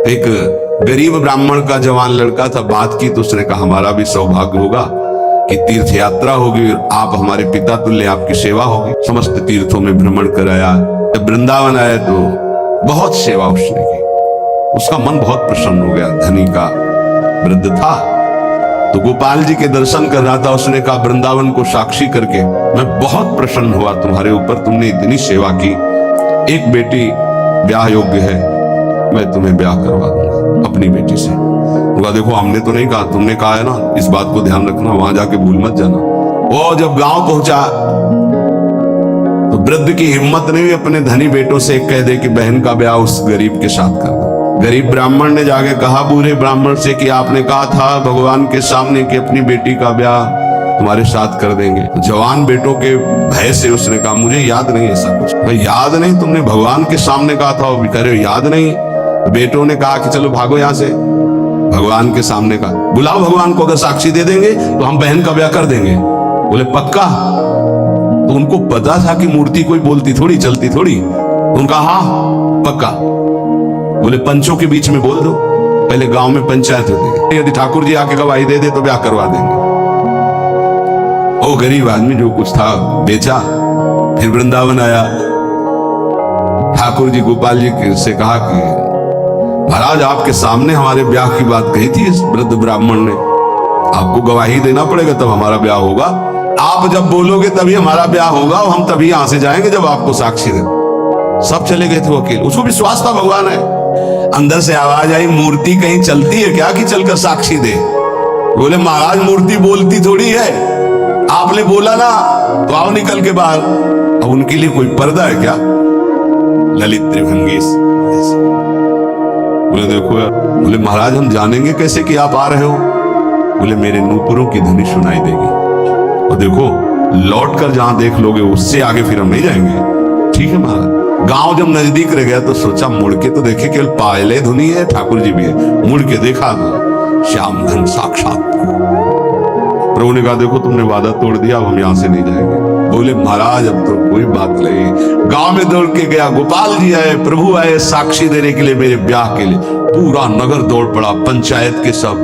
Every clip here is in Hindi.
एक गरीब ब्राह्मण का जवान लड़का था, बात की तो उसने कहा हमारा भी सौभाग्य होगा कि तीर्थ यात्रा होगी, आप हमारे पिता तुल्य, आपकी सेवा होगी। समस्त तीर्थों में भ्रमण कराया। जब वृंदावन आया तो बहुत सेवा उसने की, उसका मन बहुत प्रसन्न हो गया। धनी का वृद्ध था तो गोपाल जी के दर्शन कर रहा था। उसने कहा वृंदावन को साक्षी करके मैं बहुत प्रसन्न हुआ तुम्हारे ऊपर, तुमने इतनी सेवा की। एक बेटी ब्याह योग्य है, मैं तुम्हें ब्याह करवा दूंगा अपनी बेटी से। बोला देखो हमने तो नहीं कहा, तुमने कहा है ना, इस बात को ध्यान रखना, वहां जाके भूल मत जाना। वो जब गांव पहुंचा तो वृद्ध की हिम्मत नहीं हुई अपने धनी बेटों से कह दे कि बहन का ब्याह उस गरीब के साथ कर दो। गरीब ब्राह्मण ने जाके कहा बूढ़े ब्राह्मण से कि आपने कहा था भगवान के सामने कि अपनी बेटी का ब्याह तुम्हारे साथ कर देंगे। तो जवान बेटों के भय से उसने कहा मुझे याद नहीं ऐसा कुछ। भाई याद नहीं, तुमने भगवान के सामने कहा था, वो भी कह रहे हो याद नहीं। बेटों ने कहा कि चलो भागो यहां से, भगवान के सामने का बुलाओ, भगवान को अगर साक्षी दे देंगे तो हम बहन का ब्याह कर देंगे। बोले पक्का? तो उनको पता था कि मूर्ति कोई बोलती थोड़ी, चलती थोड़ी। उनका हाँ पक्का। बोले पंचों के बीच में बोल दो, पहले गांव में पंचायत होती है, यदि ठाकुर जी आके गवाही दे दे तो ब्याह करवा देंगे। वो गरीब आदमी जो कुछ था बेचा, फिर वृंदावन आया। ठाकुर जी गोपाल जी से कहा कि महाराज आपके सामने हमारे ब्याह की बात कही थी इस वृद्ध ब्राह्मण ने, आपको गवाही देना पड़ेगा तब हमारा ब्याह होगा। आप जब बोलोगे तभी हमारा ब्याह होगा, और हम तभी यहां से जाएंगे जब आपको साक्षी दे। सब चले गए थे वकील, उसको विश्वास था भगवान है। अंदर से आवाज आई मूर्ति कहीं चलती है क्या कि चलकर साक्षी दे? बोले महाराज मूर्ति बोलती थोड़ी है, आपने बोला ना तो आओ निकल के बाहर। अब उनके लिए कोई पर्दा है क्या? ललित त्रिभंगेश। बोले देखो यार, बोले महाराज हम जानेंगे कैसे कि आप आ रहे हो? बोले मेरे नूपुरों की ध्वनि सुनाई देगी, और देखो लौट कर जहां देख लोगे उससे आगे फिर हम नहीं जाएंगे। ठीक है महाराज। गांव जब नजदीक रह गया तो सोचा मुड़ के तो देखे, केवल पायले धुनी है, ठाकुर जी भी है। मुड़ के देखा तो श्याम धन साक्षात। प्रभु ने कहा देखो तुमने वादा तोड़ दिया, अब हम यहां से नहीं जाएंगे। बोले महाराज अब तो कोई बात नहीं। गांव में दौड़ के गया, गोपाल जी आए, प्रभु आए साक्षी देने के लिए मेरे ब्याह के लिए। पूरा नगर दौड़ पड़ा, पंचायत के सब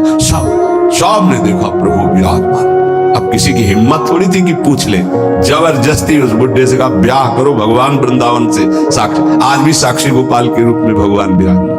ने देखा प्रभु विराजमान। अब किसी की हिम्मत थोड़ी थी कि पूछ ले, जबरदस्ती उस बुड्ढे से कहा ब्याह करो भगवान वृंदावन से साक्षी। आज भी साक्षी गोपाल के रूप में भगवान विराजमान।